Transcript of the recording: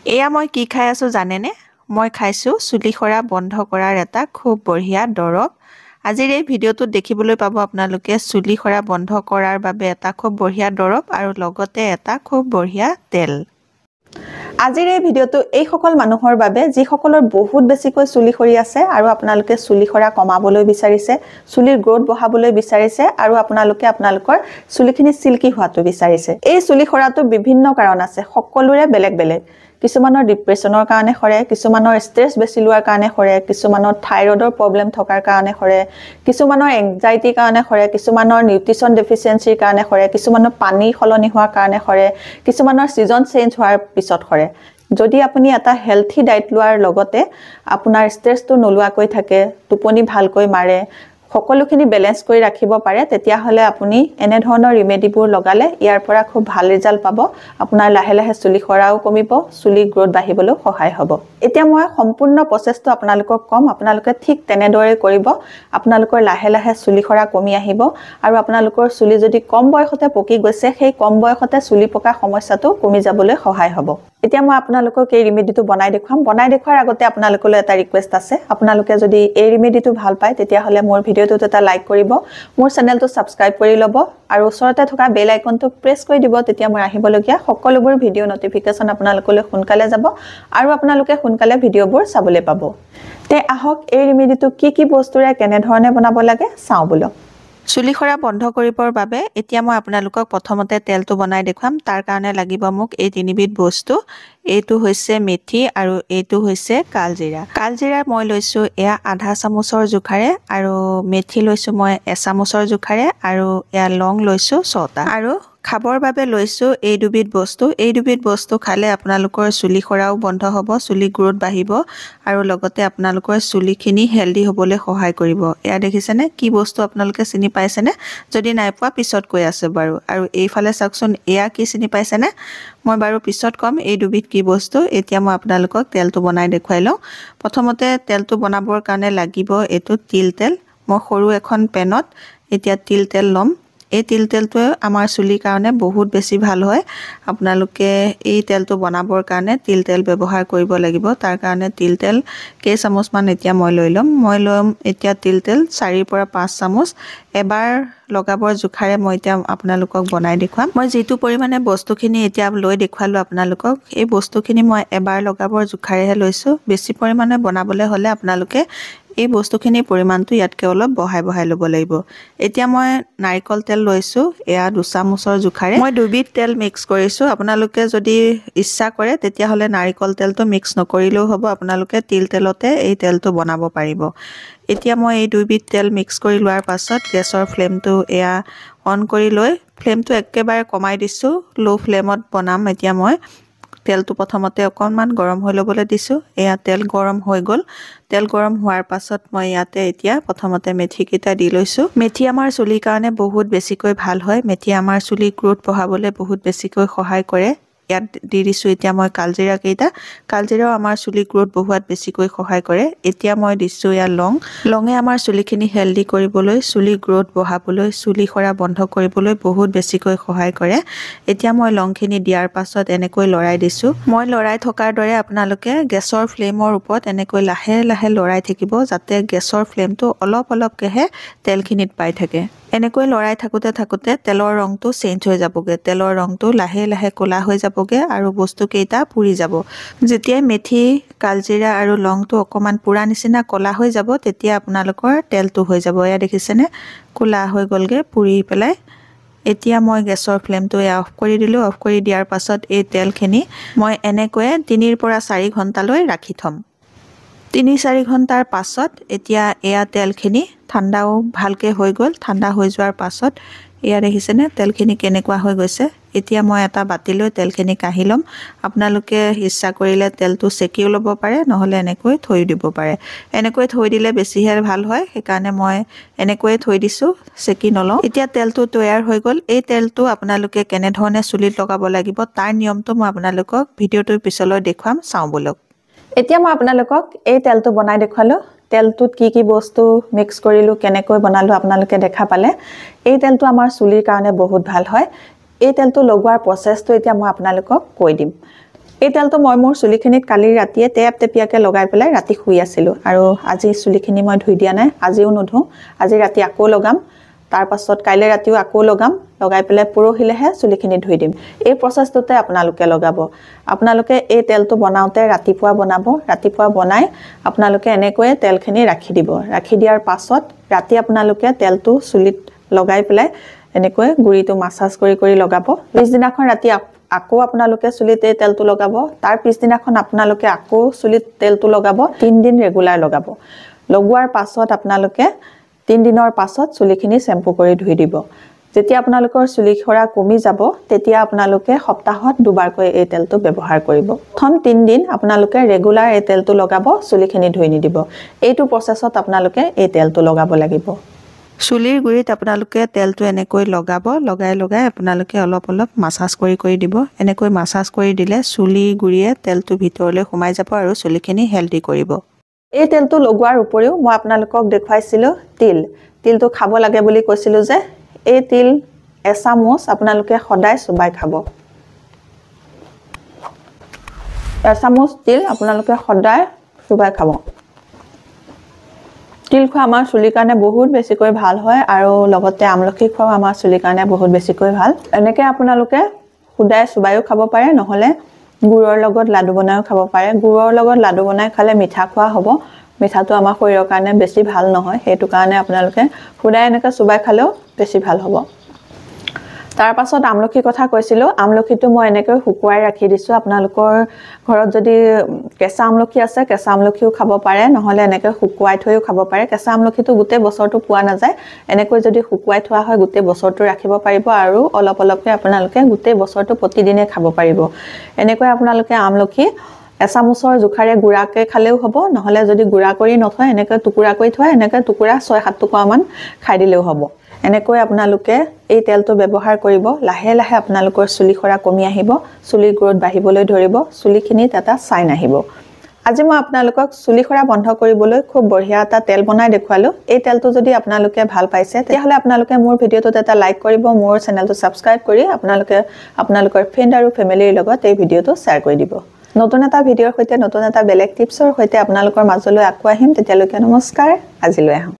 এয়া মই কি খাই আছো জানেনে? মই খাইছো চুলি সৰা বন্ধ কৰাৰ এটা খুব বঢ়িয়া দৰৱ। আজিৰ এই ভিডিঅ'টোত দেখিবলৈ পাব আপোনালোকে চুলি সৰা বন্ধ কৰাৰ বাবে এটা খুব বঢ়িয়া দৰৱ আৰু লগতে এটা খুব বঢ়িয়া তেল। আজিৰ এই ভিডিঅ'টো এইসকল মানুহৰ বাবে যিসকলৰ বহুত বেছিকৈ চুলি সৰি আছে আৰু আপোনালোকে চুলি সৰা কমাবলৈ বিচাৰিছে, চুলিৰ গ্ৰোথ বঢ়াবলৈ বিচাৰিছে আৰু আপোনালোকৰ চুলিখিনি সিল্কি হোৱাটো বিচাৰিছে। এই চুলি সৰাটো বিভিন্ন কাৰণ আছে, সকলোৰে বেলেগ বেলেগ। কিছুমানৰ ডিপ্ৰেছনৰ কাৰণে সৰে, কিছুমানৰ ষ্ট্ৰেছ বেছি লোৱাৰ কাৰণে সৰে, কিছুমানৰ থাইৰয়ডৰ প্ৰব্লেম থকাৰ কাৰণে সৰে, কিছুমানৰ এংজাইটিৰ কাৰণে সৰে, কিছুমানৰ নিউট্ৰিচন ডেফিচিয়েঞ্চিৰ কাৰণে সৰে, কিছুমানৰ পানী সলনি হোৱাৰ কাৰণে সৰে, কিছুমানৰ সিজন চেঞ্জ হোৱাৰ পিছত সৰে। যদি আপুনি এটা হেলথি ডায়েট লোৱাৰ লগতে আপোনাৰ ষ্ট্ৰেছটো নোলোৱাকৈ থাকে, টোপনি ভালকৈ মাৰে, সকলোখিনি বেলেন্স কৰি ৰাখিব পাৰে, তেতিয়াহ'লে আপুনি এনে ধৰণৰ ৰিমেডিবোৰ লগালে ইয়াৰ পৰা খুব ভাল ৰিজাল্ট পাব। আপোনাৰ লাহে লাহে চুলি সৰাও কমিব, চুলি গ্ৰোথ বাঢ়িবলৈ সহায় হ'ব। এতিয়া মই সম্পূৰ্ণ প্ৰচেছটো আপোনালোকক ক'ম, আপোনালোকে ঠিক তেনেদৰে কৰিব। আপোনালোকৰ লাহে লাহে চুলি সৰা কমি আহিব আৰু আপোনালোকৰ চুলি যদি কম বয়সতে পকি গৈছে, সেই কম বয়সতে চুলি পকা সমস্যাটো কমি যাবলৈ সহায় হ'ব। এতিয়া মই আপোনালোকক এই ৰিমেডিটো বনাই দেখুৱাম। বনাই দেখুৱাৰ আগতে আপোনালোকলৈ এটা ৰিকুৱেষ্ট আছে। আপোনালোকে যদি এই ৰিমেডিটো ভাল পায় তেতিয়াহ'লে মোৰ ভিডিঅ'টোত এটা লাইক কৰিব, মোৰ চেনেলটো ছাবস্ক্ৰাইব কৰি ল'ব আৰু ওচৰতে থকা বেল আইকনটো প্ৰেছ কৰি দিব। তেতিয়া মই আহিবলগীয়া সকলোবোৰ ভিডিঅ' নটিফিকেশ্যন আপোনালোকলৈ সোনকালে যাব আৰু আপোনালোকে সোনকালে ভিডিঅ'বোৰ চাবলৈ পাব। তে আহক এই ৰিমেডিটো কি বস্তুৰে কেনেধৰণে বনাব লাগে চাওঁ বলক। চুলি সৰা বন্ধ কৰিবৰ বাবে এতিয়া মই আপোনালোকক প্ৰথমতে তেলটো বনাই দেখুৱাম। তাৰ কাৰণে লাগিব মোক এই তিনিবিধ বস্তু। এইটো হৈছে মেথি আৰু এইটো হৈছে কালজিৰা। কালজিৰা মই লৈছোঁ এয়া আধা চামুচৰ জোখাৰে আৰু মেথি লৈছোঁ মই এচামুচৰ জোখাৰে আৰু এয়া লং লৈছোঁ 6টা আৰু খাবৰ বাবে লৈছোঁ এই দুবিধ বস্তু। এই দুবিধ বস্তু খালে আপোনালোকৰ চুলি সৰাও বন্ধ হ'ব, চুলি গ্ৰোথ বাঢ়িব আৰু লগতে আপোনালোকৰ চুলিখিনি হেল্ডি হ'বলৈ সহায় কৰিব। এয়া দেখিছেনে কি বস্তু আপোনালোকে চিনি পাইছেনে? যদি নাই পোৱা পিছত কৈ আছে বাৰু। আৰু এইফালে চাওকচোন এয়া কি চিনি পাইছেনে? মই বাৰু পিছত ক'ম এই দুবিধ কি বস্তু। এতিয়া মই আপোনালোকক তেলটো বনাই দেখুৱাই লওঁ। প্ৰথমতে তেলটো বনাবৰ কাৰণে লাগিব এইটো তিল তেল। মই সৰু এখন পেনত এতিয়া তিল তেল ল'ম। এই তিল তেলটোৱে আমাৰ চুলিৰ কাৰণে বহুত বেছি ভাল হয়। আপোনালোকে এই তেলটো বনাবৰ কাৰণে তিল তেল ব্যৱহাৰ কৰিব লাগিব। তাৰ কাৰণে তিল তেল কেইচামুচমান এতিয়া মই লৈ ল'ম। মই ল'ম এতিয়া তিল তেল 4ৰ পৰা 5 চামুচ। এবাৰ লগাবৰ জোখাৰে মই এতিয়া আপোনালোকক বনাই দেখুৱাম। মই যিটো পৰিমাণে বস্তুখিনি এতিয়া লৈ দেখুৱালোঁ আপোনালোকক, এই বস্তুখিনি মই এবাৰ লগাবৰ জোখাৰেহে লৈছোঁ। বেছি পৰিমাণে বনাবলৈ হ'লে আপোনালোকে এই বস্তুখিনিৰ পৰিমাণটো ইয়াতকৈ অলপ বঢ়াই ল'ব লাগিব। এতিয়া মই নাৰিকল তেল লৈছোঁ এয়া 2 চামুচৰ জোখাৰে। মই দুবিধ তেল মিক্স কৰিছোঁ। আপোনালোকে যদি ইচ্ছা কৰে তেতিয়াহ'লে নাৰিকল তেলটো মিক্স নকৰিলেও হ'ব, আপোনালোকে তিল তেলতে এই তেলটো বনাব পাৰিব। এতিয়া মই এই দুবিধ তেল মিক্স কৰি লোৱাৰ পাছত গেছৰ ফ্লেমটো এয়া অন কৰি লৈ ফ্লেমটো একেবাৰে কমাই দিছোঁ। ল' ফ্লেমত বনাম এতিয়া মই। তেলটো প্ৰথমতে অকণমান গৰম হৈ ল'বলৈ দিছোঁ। এয়া তেল গৰম হৈ গ'ল। তেল গৰম হোৱাৰ পাছত মই ইয়াতে এতিয়া প্ৰথমতে মেথিকেইটা দি লৈছোঁ। মেথি আমাৰ চুলিৰ কাৰণে বহুত বেছিকৈ ভাল হয়। মেথি আমাৰ চুলি গ্ৰোথ বঢ়াবলৈ বহুত বেছিকৈ সহায় কৰে। ইয়াত দি দিছোঁ এতিয়া মই কালজিৰা কেইটা। কালজিৰাও আমাৰ চুলি গ্ৰোথ বঢ়োৱাত বেছিকৈ সহায় কৰে। এতিয়া মই দিছোঁ এয়া লং। লঙে আমাৰ চুলিখিনি হেল্ডি কৰিবলৈ, চুলি গ্ৰোথ বঢ়াবলৈ, চুলি সৰা বন্ধ কৰিবলৈ বহুত বেছিকৈ সহায় কৰে। এতিয়া মই লংখিনি দিয়াৰ পাছত এনেকৈ লৰাই দিছোঁ। মই লৰাই থকাৰ দৰে আপোনালোকে গেছৰ ফ্লেমৰ ওপৰত এনেকৈ লাহে লাহে লৰাই থাকিব, যাতে গেছৰ ফ্লেমটো অলপকেহে তেলখিনিত পাই থাকে। এনেকৈ লৰাই থাকোঁতে তেলৰ ৰংটো চেঞ্জ হৈ যাবগৈ। তেলৰ ৰংটো লাহে লাহে ক'লা হৈ যাবগৈ আৰু বস্তুকেইটা পুৰি যাব। যেতিয়াই মেথি, কালজিৰা আৰু লংটো অকণমান পুৰা নিচিনা ক'লা হৈ যাব, তেতিয়া আপোনালোকৰ তেলটো হৈ যাব। এয়া দেখিছেনে ক'লা হৈ গ'লগৈ পুৰি পেলাই। এতিয়া মই গেছৰ ফ্লেমটো অফ কৰি দিলোঁ। অফ কৰি দিয়াৰ পাছত এই তেলখিনি মই এনেকৈয়ে 3ৰ পৰা 4 ঘণ্টালৈ ৰাখি থ'ম। 3-4 ঘণ্টাৰ পাছত এতিয়া এয়া তেলখিনি ঠাণ্ডাও ভালকৈ হৈ গ'ল। ঠাণ্ডা হৈ যোৱাৰ পাছত এয়া দেখিছেনে তেলখিনি কেনেকুৱা হৈ গৈছে। এতিয়া মই এটা বাতিলৈ তেলখিনি কাঢ়ি ল'ম। আপোনালোকে ইচ্ছা কৰিলে তেলটো চেকিও ল'ব পাৰে, নহ'লে এনেকৈ থৈ দিব পাৰে। এনেকৈ থৈ দিলে বেছিহে ভাল হয়, সেইকাৰণে মই এনেকৈয়ে থৈ দিছোঁ, চেকি নলওঁ। এতিয়া তেলটো তৈয়াৰ হৈ গ'ল। এই তেলটো আপোনালোকে কেনেধৰণে চুলিত লগাব লাগিব তাৰ নিয়মটো মই আপোনালোকক ভিডিঅ'টোৰ পিছলৈ দেখুৱাম, চাওঁ বলক। এতিয়া মই আপোনালোকক এই তেলটো বনাই দেখুৱালোঁ। তেলটোত কি বস্তু মিক্স কৰিলোঁ, কেনেকৈ বনালোঁ আপোনালোকে দেখা পালে। এই তেলটো আমাৰ চুলিৰ কাৰণে বহুত ভাল হয়। এই তেলটো লগোৱাৰ প্ৰচেছটো এতিয়া মই আপোনালোকক কৈ দিম। এই তেলটো মই মোৰ চুলিখিনিত কালি ৰাতিয়ে টেপ-টেপিয়াকে লগাই পেলাই ৰাতি শুই আছিলোঁ আৰু আজি চুলিখিনি মই ধুই দিয়া নাই আজিও নুধু আজি ৰাতি আকৌ লগাম তাৰ পাছত কাইলে ৰাতিও আকৌ লগাম লগাই পেলাই পৰহিলেহে চুলিখিনি ধুই দিম এই প্ৰসেছটোতে আপোনালোকে লগাব আপোনালোকে এই তেলটো বনাওতে ৰাতিপুৱা বনাব ৰাতিপুৱা বনাই আপোনালোকে এনেকৈ তেলখিনি ৰাখি দিব ৰাখি দিয়াৰ পাছত ৰাতি আপোনালোকে তেলটো চুলিত লগাই পেলাই এনেকৈ গুৰিটো মাসাজ কৰি কৰি লগাব পিছদিনাখন ৰাতি আকৌ আপোনালোকে চুলিত এই তেলটো লগাব তাৰ পিছদিনাখন আপোনালোকে আকৌ চুলিত তেলটো লগাব 3 দিন ৰেগুলাৰ লগাব লগোৱাৰ পাছত আপোনালোকে 3 দিনৰ পাছত চুলিখিনি শ্যাম্পু কৰি ধুই দিব যেতিয়া আপোনালোকৰ চুলি খৰা কমি যাব তেতিয়া আপোনালোকে সপ্তাহত দুবাৰকৈ এই তেলটো ব্যৱহাৰ কৰিব প্ৰথম 3 দিন আপোনালোকে ৰেগুলাৰ এই তেলটো লগাব চুলিখিনি ধুই নিদিব এইটো প্ৰসেছত আপোনালোকে এই তেলটো লগাব লাগিব চুলিৰ গুৰিত আপোনালোকে তেলটো এনেকৈ লগাব লগাই লগাই আপোনালোকে অলপ অলপ মাসাজ কৰি কৰি দিব এনেকৈ মাসাজ কৰি দিলে চুলি গুৰিয়ে তেলটো ভিতৰলৈ সোমাই যাব আৰু চুলিখিনি হেলদি কৰিব এই তেলটো লগোৱাৰ উপৰিও মই আপোনালোকক দেখুৱাইছিলো তিলটো খাব লাগে বুলি কৈছিলো যে এই তিল এচামুচ আপোনালোকে সদায় চুবাই খাব এচামুচ তিল আপোনালোকে সদায় চুবাই খাব তিল খোৱা আমাৰ চুলিৰ কাৰণে বহুত বেছিকৈ ভাল হয় আৰু লগতে আমলখি খোৱা আমাৰ চুলিৰ কাৰণে বহুত বেছিকৈ ভাল এনেকৈ আপোনালোকে সদায় চুবাইও খাব পাৰে নহলে গুৰৰ লগত লাডু বনাইও খাব পাৰে গুৰৰ লগত লাডু বনাই খালে মিঠা খোৱা হ'ব মিঠাটো আমাৰ শৰীৰৰ কাৰণে বেছি ভাল নহয় সেইটো কাৰণে আপোনালোকে সদায় এনেকৈ চুবাই খালেও বেছি ভাল হ'ব তাৰ পাছত আমলখি কথা কৈছিলো আমলখিটো মই এনেকৈ শুকুৱাই ৰাখি দিছো আপোনালোকৰ ঘৰত যদি কেঁচা আমলখি আছে কেঁচা আমলখিও খাব পাৰে নহলে এনেকৈ শুকুৱাই থৈও খাব পাৰে কেঁচা আমলখিটো গোটেই বছৰটো পোৱা নাযায় এনেকৈ যদি শুকুৱাই থোৱা হয় গোটেই বছৰটো ৰাখিব পাৰিব আৰু অলপ অলপকৈ আপোনালোকে গোটেই বছৰটো প্ৰতিদিনে খাব পাৰিব এনেকৈ আপোনালোকে আমলখি এচামুচৰ জোখাৰে গুড়াকে খালেও হ'ব নহলে যদি গুড়া কৰি নথয় এনেকৈ টুকুৰা কৰি থয় এনেকৈ টুকুৰা 6-7 টুকুৰা মান খাই দিলেও হ'ব এনেকৈ আপোনালোকে এই তেলটো ব্যৱহাৰ কৰিব লাহে লাহে আপোনালোকৰ চুলি খৰা কমি আহিব চুলিৰ গ্ৰোথ বাঢ়িবলৈ ধৰিব চুলিখিনিত এটা সাইন আহিব আজি মই আপোনালোকক চুলি খৰা বন্ধ কৰিবলৈ খুব বঢ়িয়া এটা তেল বনাই দেখুৱালো এই তেলটো যদি আপোনালোকে ভাল পাইছে তেতিয়াহলে আপোনালোকে মোৰ ভিডিওটোত এটা লাইক কৰিব মোৰ চেনেলটো সাবস্ক্ৰাইব কৰি আপোনালোকৰ ফ্ৰেণ্ড আৰু ফেমিলিৰ লগত এই ভিডিওটো শ্বেয়াৰ কৰি দিব নতুন এটা ভিডিওৰ সৈতে নতুন এটা বেলেগ টিপছৰ সৈতে আপোনালোকৰ মাজলৈ আকৌ আহিম তেতিয়ালৈকে নমস্কাৰ আজিলৈ আহোঁ